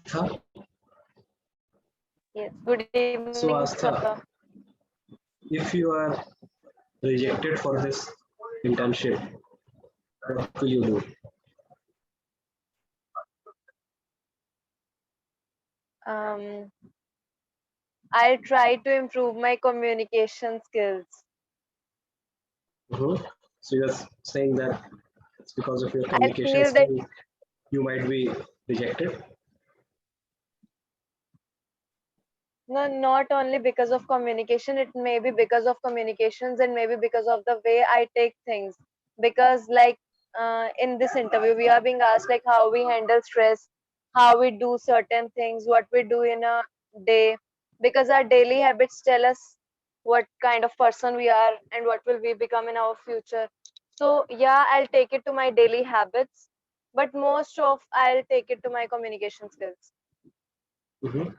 Astha. Yes, good So evening, Astha, sir. if you are rejected for this internship, what will you do? Um, I'll try to improve my communication skills. Mhm. So you're saying that it's because of your I communication feel that skill you might be rejected. no, not only because of communication, it may be because of communications and maybe because of the way I take things. Because like in this interview, we are being asked like how we handle stress, how we do certain things, what we do in a day. Because our daily habits tell us what kind of person we are and what will we become in our future. So yeah, I'll take it to my daily habits, but most of I'll take it to my communication skills. Mhm.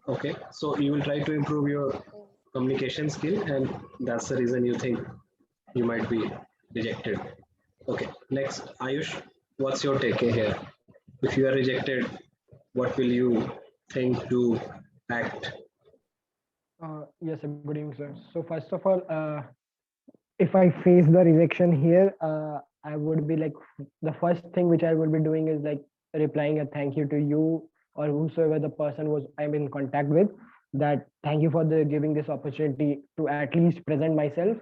Okay, so you will try to improve your communication skill, and that's the reason you think you might be rejected. Okay, next, Ayush, what's your take here? If you are rejected, what will you think, do, act? Yes, good evening, sir. So first of all, if I face the rejection here, I would be like the first thing which I would be doing is like replying a thank you to you or whosoever the person was I'm in contact with. That thank you for the giving this opportunity to at least present myself.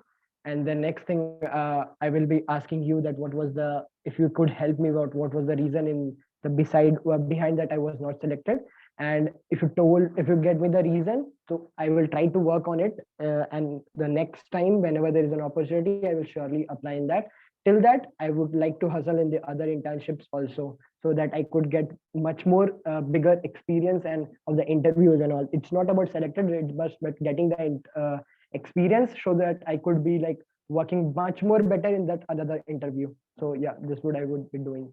And the next thing I will be asking you that what was the if you could help me about what was the reason in the beside or behind that I was not selected. And if you get me the reason, so I will try to work on it, and the next time whenever there is an opportunity I will surely apply in that. Till that I would like to hustle in the other internships also, so that I could get much more bigger experience and of the interviews and all. It's not about selected, it's but getting the experience so that I could be like working much more better in that another interview. So yeah, this would I would be doing.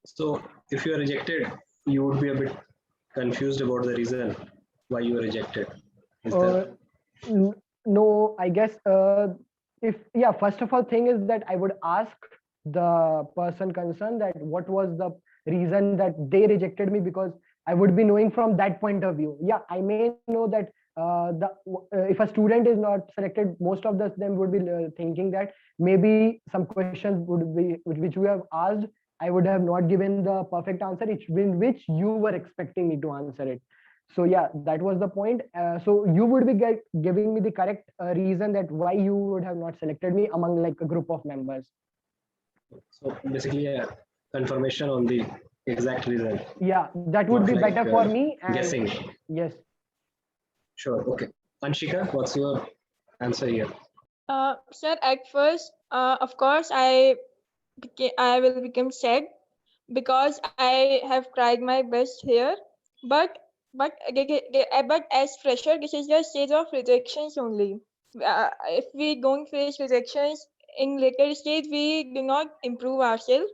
So, if you are rejected, you would be a bit confused about the reason why you were rejected. Is that uh, no, I guess if yeah, first of all thing is that I would ask the person concerned that what was the reason that they rejected me, because I would be knowing from that point of view. Yeah, I may know that if a student is not selected, most of them would be thinking that maybe some questions would be which we have asked, I would have not given the perfect answer, in which you were expecting me to answer it. So yeah, that was the point. So you would be giving me the correct reason that why you would have not selected me among like a group of members. so? Basically, a confirmation on the exact reason, Yeah, that would not be like better for me. And guessing. yes. Sure. Okay. Anshika, what's your answer here? Sir, at first, of course, I will become sad because I have tried my best here. But but as fresher, this is the stage of rejections only. If we don't face rejections in later stage, we do not improve ourselves.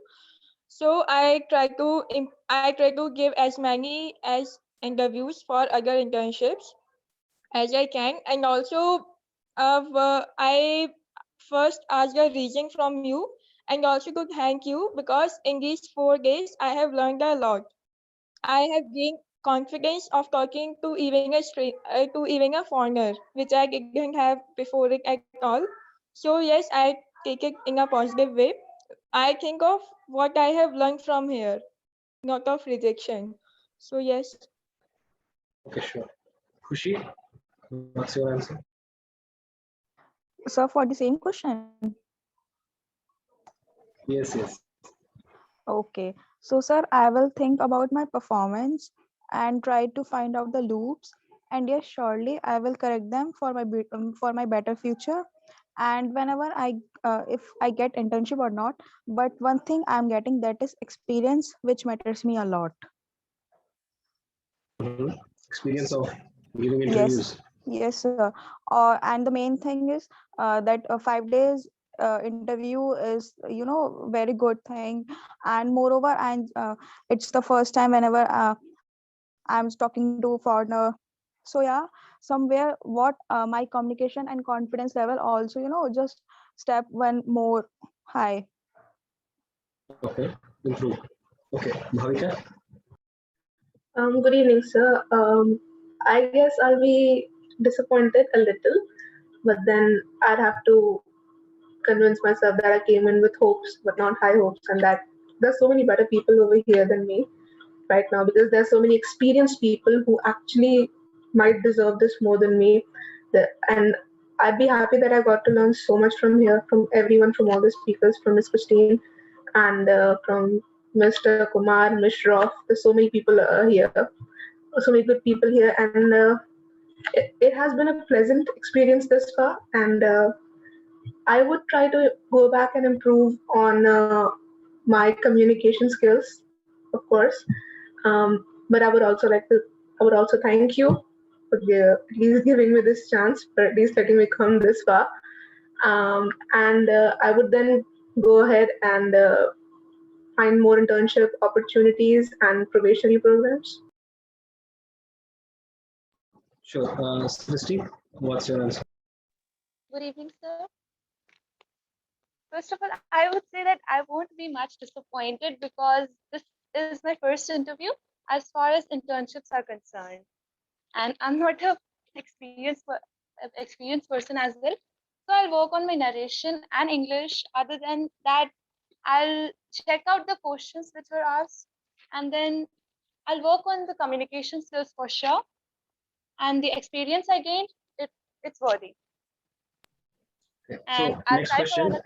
So I try to give as many as interviews for other internships as I can, and also I first ask a reason from you, and also to thank you because in these 4 days I have learned a lot. I have gained confidence of talking to to even a foreigner, which I didn't have before it at all. So yes, I take it in a positive way. I think of what I have learned from here, not of rejection. So yes. Okay, sure. Khushi, what's your answer? So for the same question. Yes, yes. Okay. So sir, I will think about my performance and try to find out the loops. And yes, surely I will correct them for for my better future. And whenever if I get internship or not, but one thing I'm getting that is experience, which matters me a lot. Mhm. Experience of giving Yes, interviews. yes, sir. And the main thing is that 5 days interview is, very good thing. And moreover, it's the first time whenever I'm talking to foreigner. So yeah, somewhere what my communication and confidence level also, just step one more high. Okay, improve. Okay, Bhavika. Good evening, sir. I guess I'll be disappointed a little, but then I'd have to convince myself that I came in with hopes, but not high hopes, and that there's so many better people over here than me right now because there's so many experienced people who actually might deserve this more than me. And I'd be happy that I got to learn so much from here, from everyone, from all the speakers, from Miss Christine and from Mr. Kumar, Miss Shroff. There's so many people here, so many good people here, and it has been a pleasant experience thus far. And I would try to go back and improve on my communication skills, of course. But I would also thank you for at least giving me this chance, for at least letting me come this far. And I would then go ahead and find more internship opportunities and probationary programs. Sure. Christy, what's your answer? Good evening, sir. First of all, I would say that I won't be much disappointed because this is my first interview as far as internships are concerned. And I'm not a experienced person as well. So I'll work on my narration and English. Other than that, I'll check out the questions which were asked, and then I'll work on the communication skills for sure. And the experience I gained, it's worthy. Okay. And So I'll next try for question. another.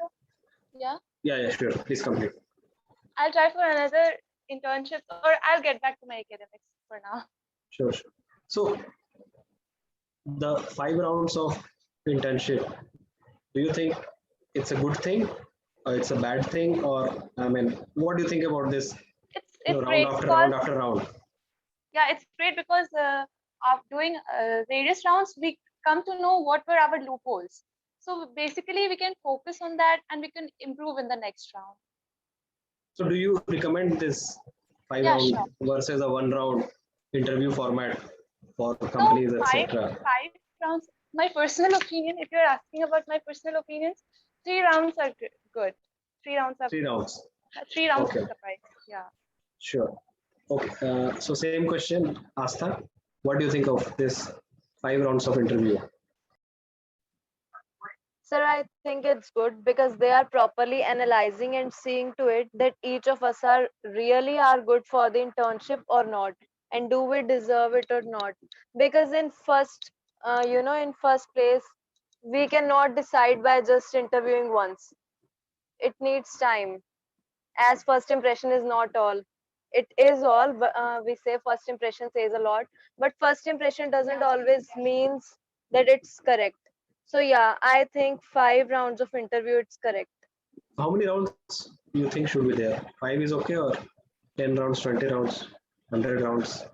Yeah. Yeah, sure. Please complete. I'll try for another internship, or I'll get back to my academics for now. Sure. So the 5 rounds of internship, do you think it's a good thing or it's a bad thing? Or I mean, what do you think about this? It's Round great after because round after round. yeah, it's great because of doing various rounds, we come to know what were our loopholes. So basically, we can focus on that and we can improve in the next round. So do you recommend this 5 Yeah, round sure. versus a 1 round interview format for No, companies, five etc.? rounds. My personal opinion, if you're asking about my personal opinions, 3 rounds are good. 3 rounds are 3 rounds. 3 rounds Okay. will suffice. Yeah. Sure. Okay. So same question, Astha. What do you think of this 5 rounds of interview? Sir, I think it's good because they are properly analyzing and seeing to it that each of us are really are good for the internship or not, and do we deserve it or not. Because in first, in first place, we cannot decide by just interviewing once. It needs time, as first impression is not all. It is all, but we say first impression says a lot, but first impression doesn't always means that it's correct. So yeah, I think 5 rounds of interview it's correct. How many rounds do you think should be there? 5 is okay, or 10 rounds, 20 rounds, 100 rounds,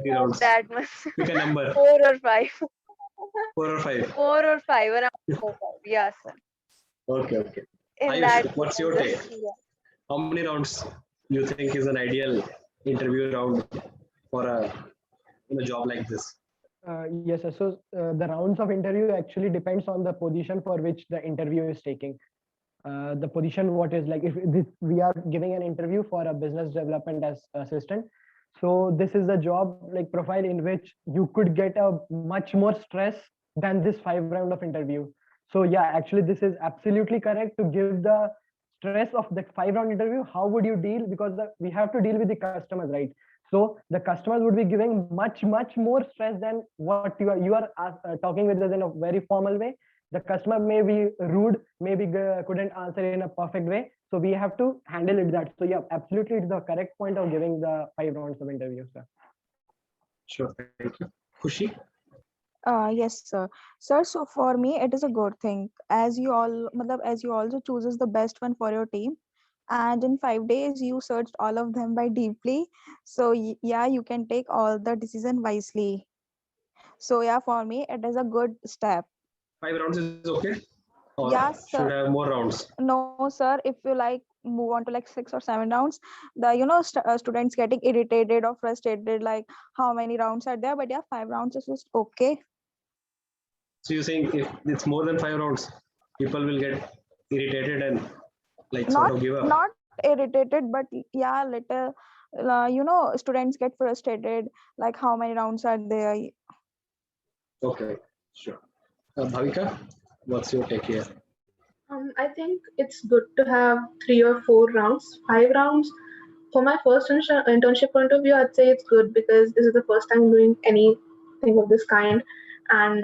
3 Not rounds? that much. Pick a number. 4 or 5. 4 or 5. 4 or 5 around 4 or 5. Yeah, sir. Okay. In Ayush, that what's your range, take? yeah. How many rounds you think is an ideal interview round for a job like this? Yes, sir. So the rounds of interview actually depends on the position for which the interview is taking. The position what is like if we are giving an interview for a business development as assistant, so this is the job like profile in which you could get a much more stress than this 5 round of interview. So yeah, actually this is absolutely correct to give the stress of that 5 round interview. How would you deal, because we have to deal with the customers, right? So the customers would be giving much more stress than what you are talking with us in a very formal way. The customer may be rude, maybe couldn't answer in a perfect way, so we have to handle it that. So yeah, absolutely it's the correct point of giving the 5 rounds of interview, sir. Sure, thank you. Khushi? Yes, sir. Sir, so for me, it is a good thing as as you also chooses the best one for your team. And in 5 days, you searched all of them by deeply. So yeah, you can take all the decision wisely. So yeah, for me, it is a good step. 5 rounds is okay? Or Yeah, should sir. have more rounds? No, sir. If you like move on to like 6 or 7 rounds, the students getting irritated or frustrated, like how many rounds are there? But yeah, 5 rounds is just okay. So you're saying if it's more than 5 rounds, people will get irritated and like sort Not of give up? not irritated, but yeah, little students get frustrated, like how many rounds are there. Okay, sure. Bhavika, what's your take here? I think it's good to have 3 or 4 rounds, 5 rounds. For my first internship point of view, I'd say it's good because this is the first time doing anything of this kind. And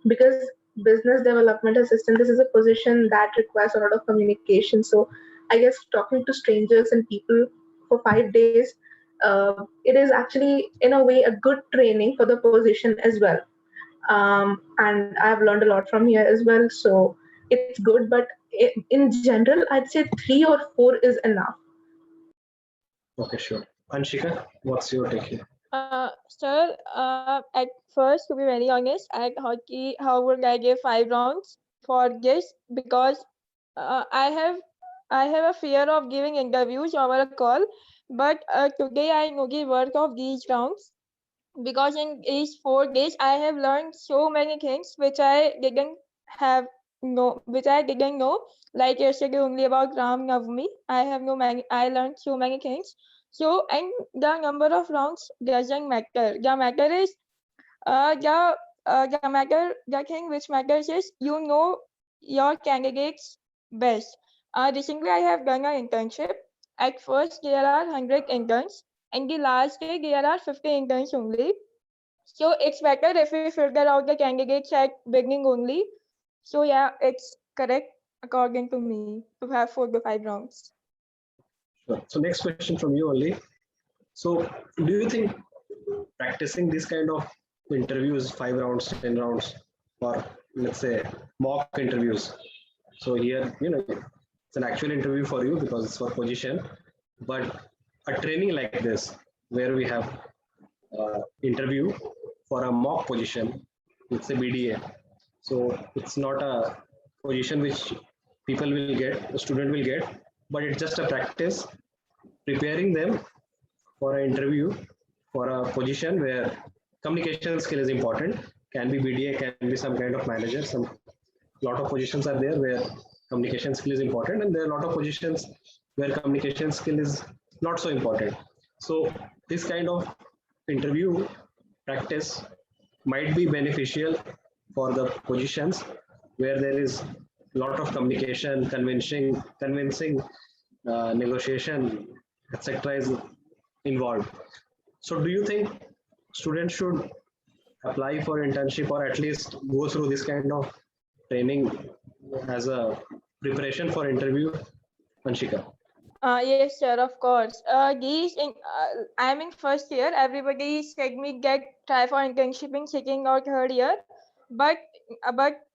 because business development assistant, this is a position that requires a lot of communication. So I guess talking to strangers and people for 5 days, it is actually in a way a good training for the position as well. And I've learned a lot from here as well. So it's good, but in general, I'd say 3 or 4 is enough. Okay, sure. Anshika, what's your take here? Sir, at first, to be very honest, I thought how would I give 5 rounds for this, because I have a fear of giving interviews over a call. But today I know the worth of these rounds, because in these 4 days I have learned so many things which I didn't which I didn't know. Like yesterday only about Ram Navami, I learned so many things. So, and the number of rounds doesn't matter. The matter is the thing which matters is your candidates best. Recently I have done an internship. At first there are 100 interns, and the last day there are 50 interns only. So it's better if we figure out the candidates at beginning only. So yeah, it's correct according to me to have 4 to 5 rounds. Sure. So next question from you only. So do you think practicing this kind of interviews, 5 rounds, 10 rounds, or let's say mock interviews? So here, it's an actual interview for you because it's for position, but a training like this where we have interview for a mock position, it's a BDA. So it's not a position which people will get, a student will get, but it's just a practice preparing them for an interview for a position where communication skill is important. Can be BDA, can be some kind of manager. Some lot of positions are there where communication skill is important, and there are a lot of positions where communication skill is not so important. So this kind of interview practice might be beneficial for the positions where there is a lot of communication, convincing, negotiation, etc. is involved. So do you think students should apply for internship or at least go through this kind of training as a preparation for interview, Anshika? Yes, sir, of course. I'm in first year. Everybody said me try for internship in second or third year, but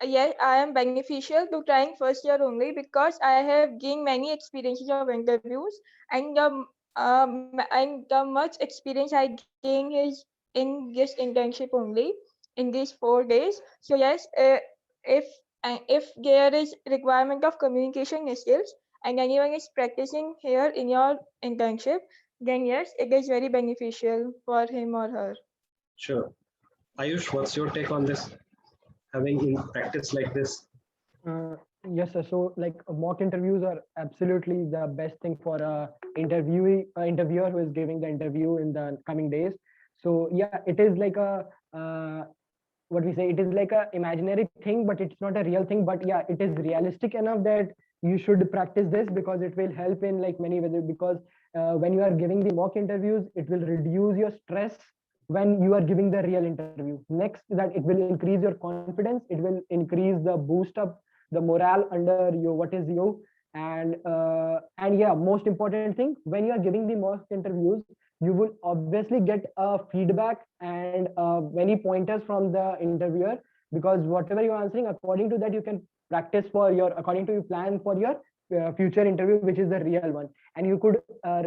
yes, I am beneficial to trying first year only because I have gained many experiences of interviews, and the much experience I gained is in this internship only in these 4 days. So yes, if if there is requirement of communication skills and anyone is practicing here in your internship, then yes, it is very beneficial for him or her. Sure. Ayush, what's your take on this? Having in practice like this? Yes, sir. So like mock interviews are absolutely the best thing for a interviewer who is giving the interview in the coming days. So yeah, it is like a what we say, it is like a imaginary thing, but it's not a real thing. But yeah, it is realistic enough that you should practice this because it will help in like many ways. Because when you are giving the mock interviews, it will reduce your stress when you are giving the real interview. Next, that it will increase your confidence. It will increase the boost up the morale under you. What is you? And yeah, most important thing, when you are giving the mock interviews, you will obviously get a feedback and many pointers from the interviewer, because whatever you're answering, according to that, you can practice for your, according to your plan for your future interview, which is the real one. And you could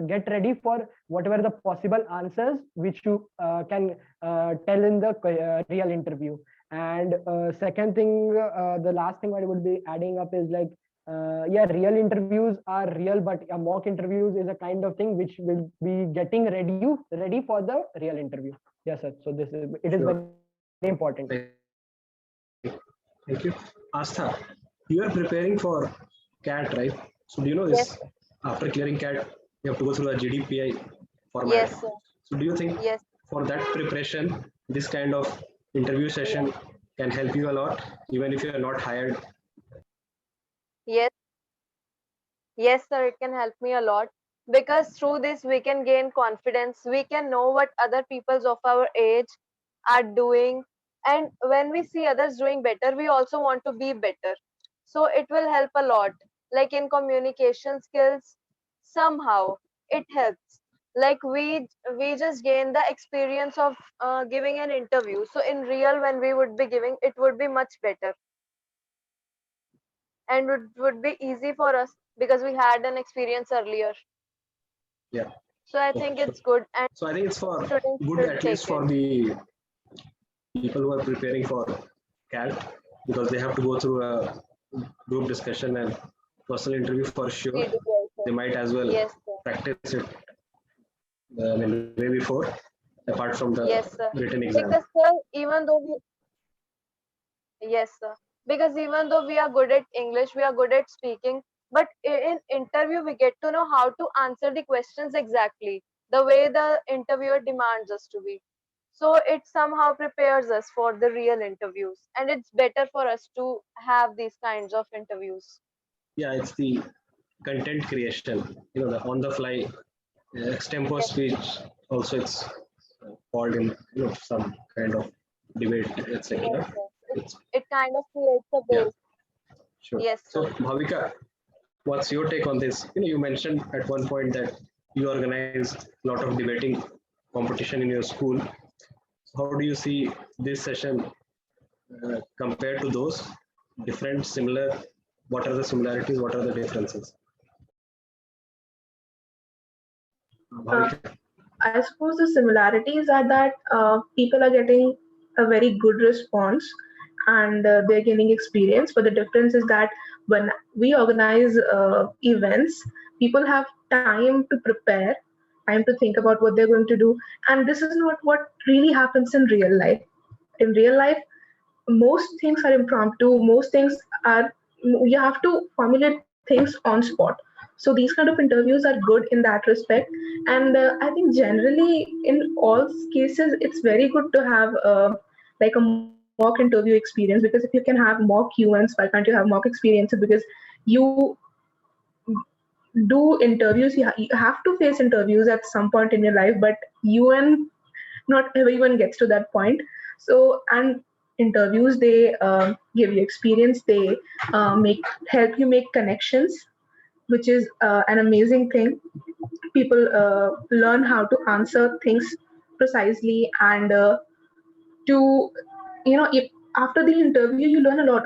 get ready for whatever the possible answers which you can tell in the real interview. And second thing, the last thing I would be adding up is like, yeah, real interviews are real, but a mock interviews is a kind of thing which will be getting ready for the real interview. Yes, sir. So it is very important. Thank you. Astha, you are preparing for CAT, right? So do you know this? Yes. After clearing CAT, you have to go through the GDPI format. Yes, sir. So do you think Yes. for that preparation, this kind of interview session can help you a lot, even if you are not hired? Yes. Yes, sir. It can help me a lot because through this we can gain confidence. We can know what other peoples of our age are doing, and when we see others doing better, we also want to be better. So it will help a lot. Like in communication skills, somehow it helps. Like we just gain the experience of giving an interview. So in real, when we would be giving, it would be much better and would be easy for us because we had an experience earlier. Yeah. So I Okay, think sure. it's good and So I think it's for students good, should at take least for it. the people who are preparing for CAT, because they have to go through a group discussion and personal interview for sure. We do also. They might as well Yes, sir. practice it way before, apart from the Yes, sir. written exam. Because sir, even though we yes, sir. Because even though we are good at English, we are good at speaking, but in interview we get to know how to answer the questions exactly, the way the interviewer demands us to be. So it somehow prepares us for the real interviews, and it's better for us to have these kinds of interviews. Yeah, it's the content creation, the on the fly extempore Yes, speech. Also, it's called in some kind of debate, yes, etc. sir. It's It kind of creates a yeah, base. sure. Yes, So, sir. Bhavika, what's your take on this? You mentioned at one point that you organize a lot of debating competition in your school. How do you see this session compared to those? Different, similar? What are the similarities? What are the differences? Uh, Bhavika. I suppose the similarities are that people are getting a very good response and they're gaining experience. But the difference is that when we organize events, people have time to prepare, time to think about what they're going to do. And this is not what really happens in real life. In real life, most things are impromptu, most things are, you have to formulate things on spot. So these kind of interviews are good in that respect. And I think generally in all cases it's very good to have like a mock interview experience, because if you can have mock Q&As, why can't you have mock experiences? Because you do interviews, you have to face interviews at some point in your life, but UN, not everyone gets to that point. So, and interviews, they give you experience, they make help you make connections, which is an amazing thing. People learn how to answer things precisely, and to if, after the interview you learn a lot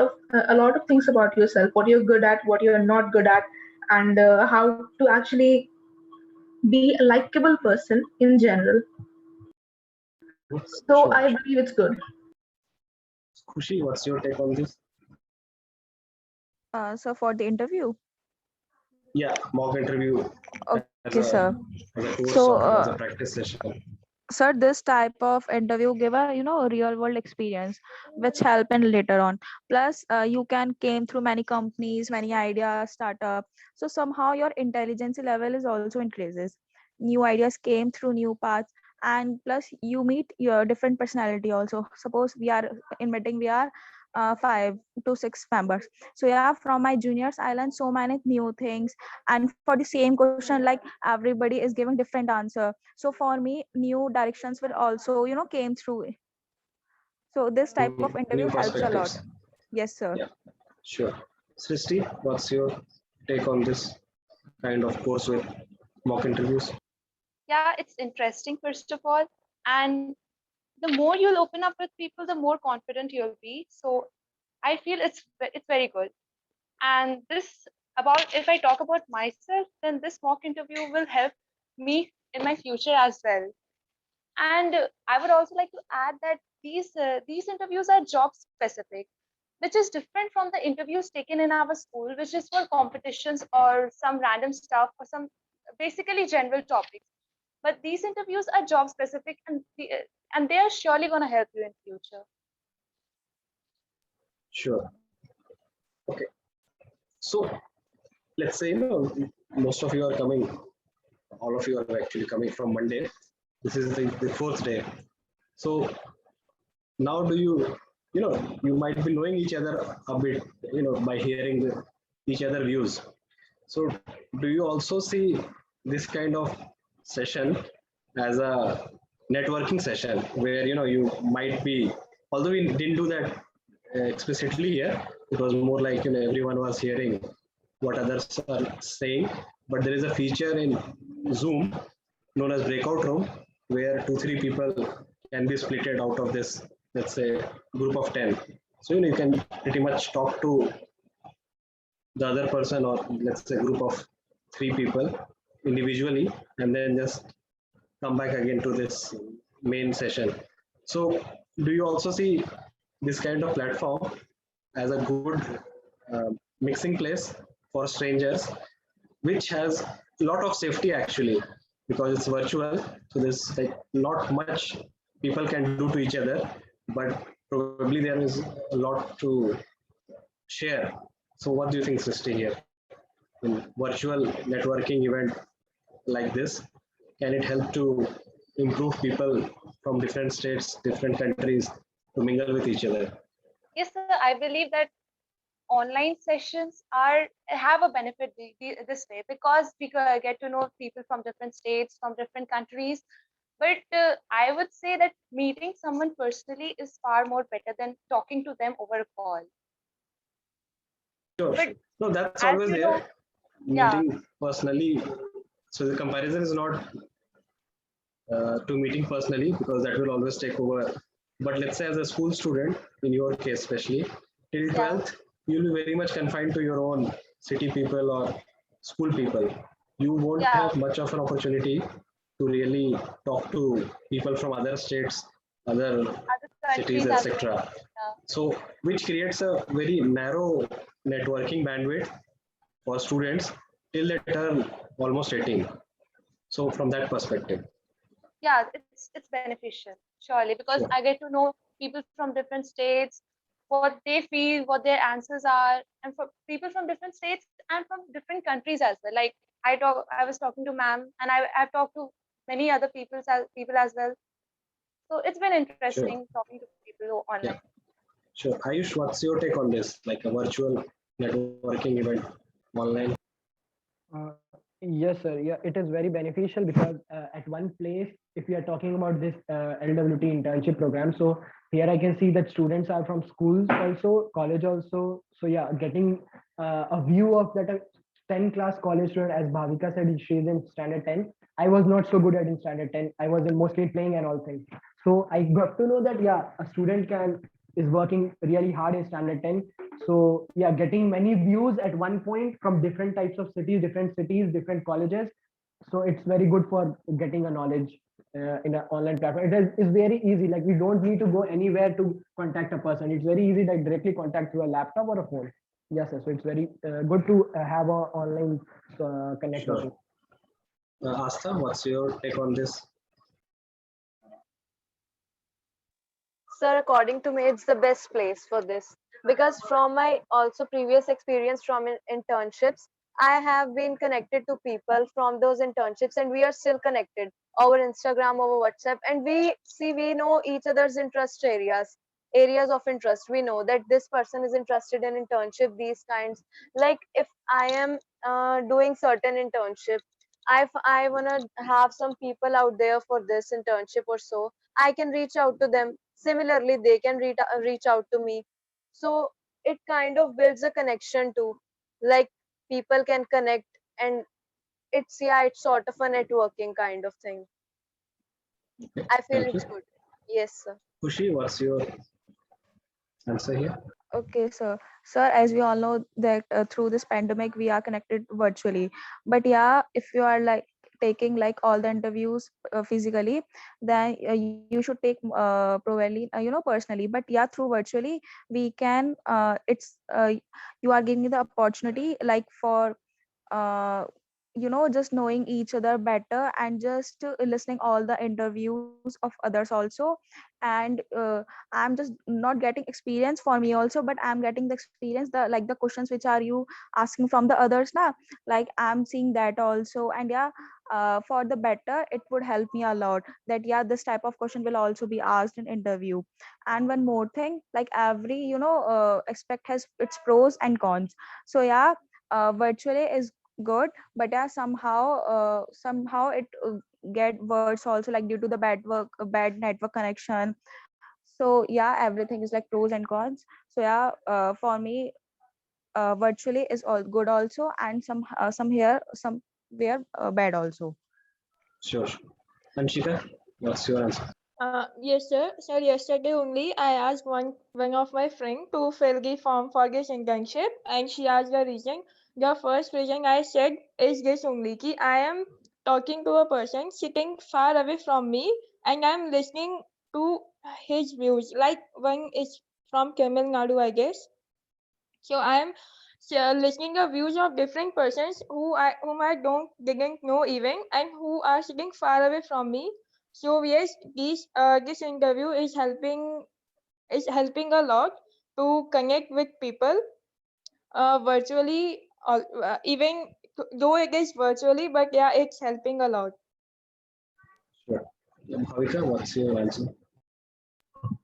of things about yourself, what you're good at, what you're not good at, and how to actually be a likable person in general. So Sure. I believe it's good. Khushi, what's your take on this? So for the interview. Yeah, mock interview as Okay, sir. as a course So, or as a practice session. sir, this type of interview give a real world experience, which help in later on. Plus, you can came through many companies, many ideas, startup. So somehow your intelligence level is also increases. New ideas came through new paths, and plus you meet your different personality also. Suppose we are in meeting, we are 5 to 6 members. So yeah, from my juniors I learned so many new things, and for the same question, like everybody is giving different answer. So for me, new directions will also came through. So this type of interview New helps a lot. perspectives. Yes, sir. Yeah, sure. Srishti, what's your take on this kind of course with mock interviews? Yeah, it's interesting, first of all. And the more you'll open up with people, the more confident you'll be. So I feel it's very good. And this about if I talk about myself, then this mock interview will help me in my future as well. And I would also like to add that these interviews are job specific, which is different from the interviews taken in our school, which is for competitions or some random stuff or some basically general topics. But these interviews are job specific, and they are surely going to help you in future. Sure. Okay. So let's say most of you are coming all of you are actually coming from Monday. This is the fourth day. So now do you might be knowing each other a bit, by hearing each other views. So do you also see this kind of session as a networking session where you might be, although we didn't do that explicitly here, it was more like everyone was hearing what others are saying, but there is a feature in Zoom known as breakout room where 2-3 people can be splitted out of this, let's say, group of 10. So you can pretty much talk to the other person, or let's say group of 3 people individually, and then just come back again to this main session. So do you also see this kind of platform as a good mixing place for strangers, which has a lot of safety actually, because it's virtual, so there's like not much people can do to each other, but probably there is a lot to share. So what do you think, Sisti, here in virtual networking event like this, can it help to improve people from different states, different countries to mingle with each other? Yes, sir. I believe that online sessions have a benefit this way, because we get to know people from different states, from different countries. But I would say that meeting someone personally is far more better than talking to them over a call. Sure. But No, that's as always you know, there. yeah, Meeting personally. So the comparison is not to meeting personally, because that will always take over. But let's say as a school student, in your case especially, till yeah, 12th, you'll be very much confined to your own city people or school people. You won't yeah, have much of an opportunity to really talk to people from other states, other other cities, countries as well. etc. Yeah. So, which creates a very narrow networking bandwidth for students till they turn almost 18. So, from that perspective, Yeah, it's beneficial, surely, because sure, I get to know people from different states, what they feel, what their answers are, and for people from different states and from different countries as well. Like I was talking to ma'am, and I've talked to many other people as well. So it's been sure, interesting talking to people yeah, online. sure. Ayush, what's your take on this? Like a virtual networking event online? Uh, yes, sir. Yeah, it is very beneficial because at one place, if we are talking about this LWT internship program, so here I can see that students are from schools also, college also. So yeah, getting a view of that 10 class college student, as Bhavika said, she's in standard 10. I was not so good at in standard 10. I was in mostly playing and all things. So I got to know that yeah, a student can is working really hard in standard 10. So yeah, getting many views at one point from different types of cities, different colleges. So it's very good for getting a knowledge in an online platform. It's very easy. Like we don't need to go anywhere to contact a person. It's very easy, like directly contact through a laptop or a phone. Yes, sir. So it's very good to have a online connect. Sure. Asta, what's your take on this? Sir, according to me, it's the best place for this, because from my also previous experience from internships, I have been connected to people from those internships, and we are still connected over Instagram, over WhatsApp, and we know each other's areas of interest. We know that this person is interested in internship, these kinds. Like if I am doing certain internship, I wanna have some people out there for this internship or so, I can reach out to them. Similarly, they can reach out to me. So it kind of builds a connection too. Like people can connect, and it's sort of a networking kind of thing. Okay, I feel thank you. it's good. Yes, sir. Kushi, what's your answer here? Okay, sir. Sir, as we all know that through this pandemic we are connected virtually. But yeah, if you are like taking like all the interviews physically, then you should take probably personally. But yeah, through virtually we can it's you are giving the opportunity like for uh, just knowing each other better, and just listening all the interviews of others also. And I'm just not getting experience for me also, but I'm getting the experience, the questions which are you asking from the others now, like I'm seeing that also. And yeah, for the better, it would help me a lot, that yeah, this type of question will also be asked in interview. And one more thing, like every aspect has its pros and cons. So yeah, virtually is good, but yeah, somehow it get worse also, like due to the bad network connection. So yeah, everything is like pros and cons. So yeah, for me, virtually is all good also, and some here somewhere bad also. Sure. Anshika, what's your answer? Yes, sir. Sir, yesterday only I asked one of my friend to fill the form for this internship, and she asked the reason. The first reason I said is this only: ki I am talking to a person sitting far away from me, and I'm listening to his views. Like one is from Tamil Nadu, I guess. So I am listening the views of different persons whom I didn't know even, and who are sitting far away from me. So yes, this interview is helping a lot to connect with people virtually, even though it is virtually, but yeah, it's helping a lot. Sure. Bhavika, what's your answer?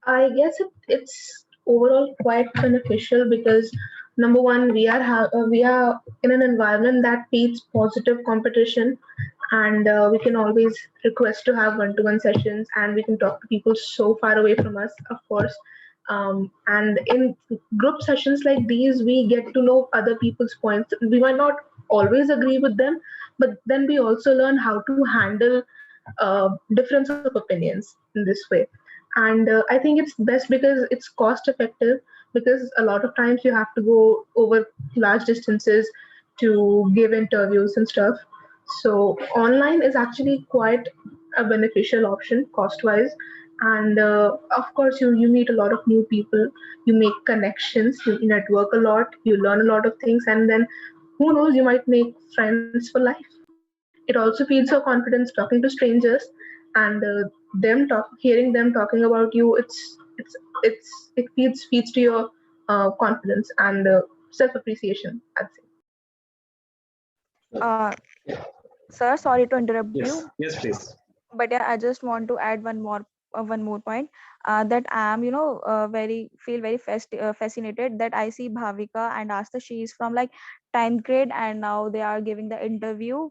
I guess it's overall quite beneficial because number one, we are in an environment that feeds positive competition, and we can always request to have one-to-one sessions, and we can talk to people so far away from us, of course. And in group sessions like these, we get to know other people's points. We might not always agree with them, but then we also learn how to handle difference of opinions in this way. And I think it's best because it's cost effective, because a lot of times you have to go over large distances to give interviews and stuff. So online is actually quite a beneficial option cost wise. And of course, you meet a lot of new people, you make connections, you network a lot, you learn a lot of things, and then who knows, you might make friends for life. It also feeds your confidence talking to strangers, and hearing them talking about you. It feeds to your confidence and self appreciation, I'd say. uh Sir, sorry to interrupt Yes. you, Yes, please. but yeah, I just want to add one more point, that I am very feel very fascinated that I see Bhavika and Asta. She is from like 10th grade, and now they are giving the interview.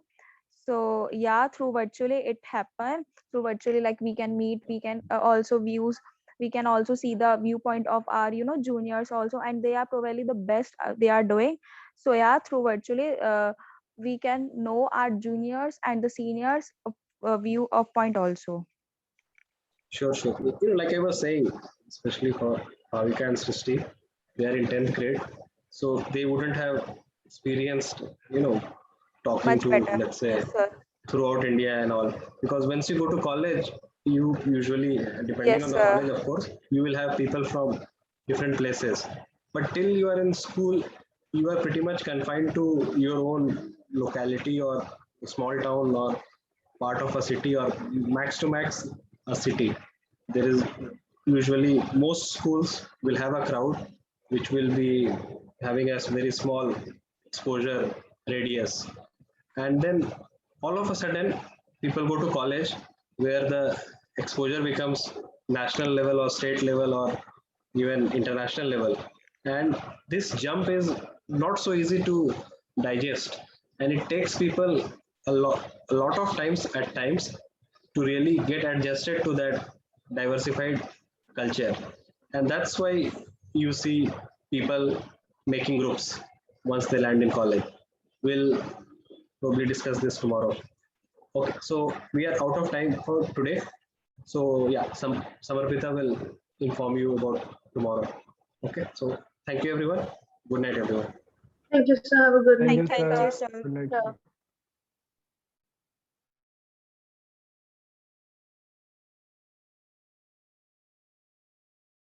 So yeah, through virtually it happened. Through virtually, like we can meet, we can also views, we can also see the viewpoint of our juniors also, and they are probably the best they are doing. So yeah, through virtually we can know our juniors and the seniors view of point also. Sure, sure. Like I was saying, especially for Bhavika and Srishti, they are in 10th grade, so they wouldn't have experienced, talking Much to, better. let's say, Yes, sir. throughout India and all. Because once you go to college, you usually, depending Yes, on the sir. college, of course, you will have people from different places. But till you are in school, you are pretty much confined to your own locality or a small town or part of a city, or max to max a city. There is usually most schools will have a crowd which will be having a very small exposure radius, and then all of a sudden people go to college where the exposure becomes national level or state level or even international level, and this jump is not so easy to digest, and it takes people a lot of times at times to really get adjusted to that diversified culture. And that's why you see people making groups once they land in college. We'll probably discuss this tomorrow. Okay, so we are out of time for today. So yeah, Samarpita will inform you about tomorrow. Okay, so thank you everyone. Good night everyone. Thank you, sir. Have a good Thank night. you, Thank sir. you, sir. Good night, Yeah. sir.